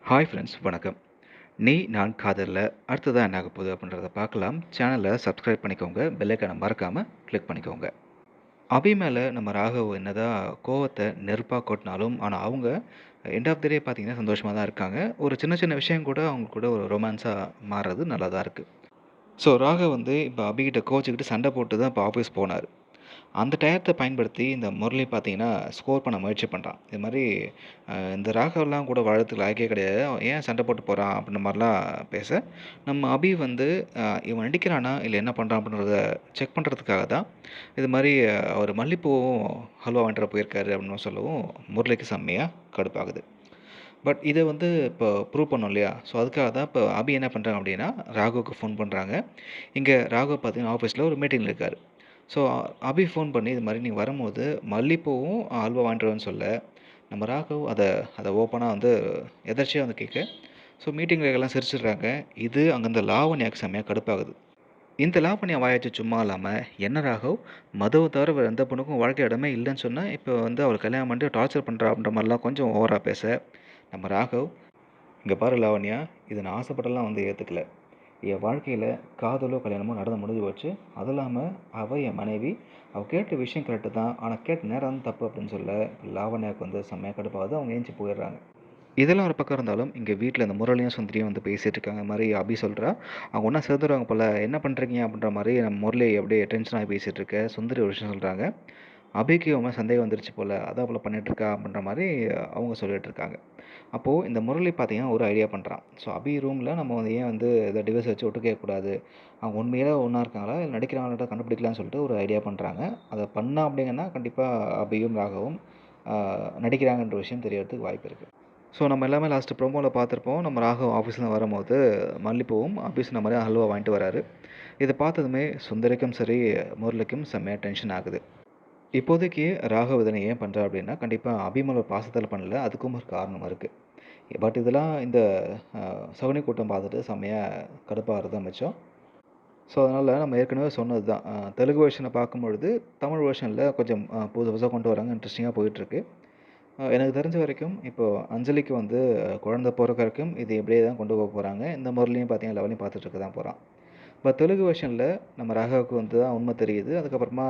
Hi friends வணக்கம். நீ நான் காதல்ல அடுத்ததா என்ன ஆகப் போகுது அப்படின்றத பார்க்கலாம். சேனலை சப்ஸ்கிரைப் பண்ணிக்கோங்க. பெல் ஐக்கானை மறக்காம கிளிக் பண்ணிக்கோங்க. அபி மேல நம்ம ராகவ் என்னதான் கோவத்த நெருப்பா கொட்டினாலும், ஆனா அவங்க எண்ட் ஆஃப் தி டே பார்த்தீங்கன்னா சந்தோஷமா தான் இருக்காங்க. ஒரு சின்ன சின்ன விஷயம் கூட அவங்க கூட ஒரு ரொமான்ஸா மாறுறது நல்லா தான் இருக்கு. ஸோ ராகவ் வந்து இப்போ அபிகிட்ட கோச்சுக்கிட்டு சண்டை போட்டு தான் இப்போ ஆஃபீஸ் போனாரு. அந்த டயத்த பயன்படுத்தி இந்த முரளி பார்த்தீங்கன்னா, ஸ்கோர் பண்ண முயற்சி பண்றான். இது மாரி இந்த ராகவ்லாம் கூட வாழறதுக்கு லாயக்கே கிடையாது. அவன் ஏன் சண்டை போட்டு போறான்? அப்படின்ற மாரிலாம் பேச, நம்ம அபி வந்து இவன் நடிக்கிறானா? இல்ல என்ன பண்றான்? அப்படின்றத செக் பண்றதுக்காக தான், இது மாரி அவரு மல்லிப்பூவும் ஹல்வா வாங்கிட்டு வர போயிருக்காரு அப்படின்னு சொல்லவும், முரளிக்கு செம்மையா கடுப்பாகுது. பட் இத வந்து இப்போ ப்ரூவ் பண்ணணும் இல்லையா? ஸோ அதுக்காக தான் இப்போ அபி என்ன பண்றாங்க அப்படின்னா, ராகவுக்கு ஃபோன் பண்றாங்க. இங்க ராகவ் பார்த்தீங்கன்னா, ஆஃபீஸ்ல ஒரு மீட்டிங்ல இருக்காரு. ஸோ அபி ஃபோன் பண்ணி இது மாரி நீ வரும்போது மல்லிப்பூவும், அல்வா வாங்கிட்டு வான்னு சொல்ல, நம்ம ராகவ் அத அத ஓப்பனா வந்து எதர்ச்சியா வந்து கேட்க, ஸோ மீட்டிங்ல எல்லாம் சிரிச்சிடுறாங்க. இது அங்க இந்த லாவண்யாக்கு செம்மையா கடுப்பாகுது. இந்த லாவண்யா வாயாச்சு சும்மா இல்லாம, "என்ன ராகவ், மதுவ தவிர வேற எந்த பொண்ணுக்கும் வாழ்க்கையில இடமே இல்லன்னு சொன்ன, இப்போ வந்து அவள கல்யாணம் பண்ணிட்டு டார்ச்சர் பண்றா" அப்படின்ற மாரிலாம் கொஞ்சம் ஓவரா பேச, நம்ம ராகவ், "இங்க பாரு லாவண்யா, இத நான் ஆசைப்பட்டெல்லாம் வந்து ஏத்துக்கல. என் வாழ்க்கையில காதலோ, கல்யாணமோ நடந்து முடிஞ்சு போச்சு. அதுவும் இல்லாம அவ என் மனைவி. அவ கேட்ட விஷயம் கரெக்ட்டு தான். ஆனா கேட்ட நேரம் தான் தப்பு அப்படின்னு சொல்ல, லாவண்யாவுக்கு வந்து செம்மையா கடுப்பாகுது. அவங்க எந்திச்சு போயிடுறாங்க. இதெல்லாம் ஒரு பக்கம் இருந்தாலும், இங்க வீட்ல இந்த முரளியும், சுந்தரியும் வந்து பேசிட்டு இருக்காங்க. இந்த மாரி அபி சொல்றா, அவங்க ஒண்ணா சேர்ந்துருவாங்க போல. என்ன பண்றீங்க? அப்படின்ற மாரி நம்ம முரளி அப்படியே டென்ஷன் ஆகி பேசிட்டு இருக்க, சுந்தரி ஒரு விஷயம் சொல்றாங்க. அபிக்கு உன் மேல சந்தேகம் வந்துருச்சு போல. அதான் போல பண்ணிட்டு இருக்கா அப்படின்ற மாரி அவங்க சொல்லிட்டு இருக்காங்க. அப்போ இந்த முரளி பார்த்தீங்கன்னா, ஒரு ஐடியா பண்றான். ஸோ அபி ரூம்ல நம்ம வந்து ஏன் வந்து இத டிவைஸ் வச்சு ஒட்டு கேட்கக்கூடாது. அவங்க உண்மையிலே ஒண்ணா இருக்காங்களா? இல்ல நடிக்கிறாங்களான்றத கண்டுபிடிக்கலாம்னு சொல்லிட்டு ஒரு ஐடியா பண்றாங்க. அத பண்ணா அப்படிங்கன்னா, கண்டிப்பா அபியும், ராகவும் நடிக்கிறாங்கன்ற விஷயம் தெரியறதுக்கு வாய்ப்பு இருக்கு. ஸோ நம்ம எல்லாமே லாஸ்ட் ப்ரோமோல பார்த்துருப்போம். நம்ம ராகவ் ஆஃபீஸ்ல வரும்போது மல்லிப்பூவும், அபி சொன்ன மாரி ஹல்வா வாங்கிட்டு வராரு. இத பார்த்ததுமே சுந்தரிக்கும் சரி, முரளிக்கும் செம்மையா டென்ஷன் ஆகுது. இப்போதைக்கு ராகவ் இதனை ஏன் பண்றார் அப்படின்னா, கண்டிப்பா அபி மேல ஒரு பாசத்தால பண்ணல. அதுக்கும் ஒரு காரணம் இருக்கு. பட் இதெல்லாம் இந்த அ சகுனி கூட்டம் பார்த்துட்டு செம்மையா கடுப்பாகுறது தான் மிச்சம். ஸோ, அதனால நம்ம ஏற்கனவே சொன்னது தான். தெலுங்கு வெர்ஷன பார்க்கும்பொழுது, தமிழ் வெர்ஷன்ல கொஞ்சம் புதுசு புதுசா கொண்டு வராங்க. இன்ட்ரெஸ்டிங்கா போயிட்டுருக்கு. எனக்கு தெரிஞ்ச வரைக்கும் இப்போ அஞ்சலிக்கு வந்து குழந்தை பொறக்க வரைக்கும் இது இப்படியே தான் கொண்டு போறாங்க. இந்த முரளியும் பார்த்தீங்கன்னா, லெவலையும் பார்த்துட்டு இருக்க தான் போறான். பட் தெலுங்கு வெர்ஷன்ல நம்ம ராகவுக்கு வந்து தான் உண்மை தெரியுது. அதுக்கப்புறமா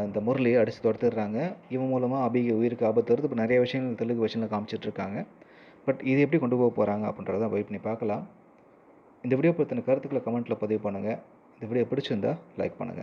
இந்த முரளிய அடிச்சு தொரத்திடுறாங்க. இவன் மூலமா அபிக்கு உயிருக்கு ஆபத்து வருது. இப்ப நெறைய விஷயங்கள் தெலுங்கு வெர்ஷன்ல காமிச்சிட்டு இருக்காங்க. பட் இது எப்படி கொண்டு போறாங்க அப்படின்றத வெயிட் பண்ணி பார்க்கலாம். இந்த வீடியோ பத்தின கருத்துக்கள கமெண்ட்ல பதிவு பண்ணுங்க. இந்த வீடியோ பிடிச்சிருந்தா லைக் பண்ணுங்க.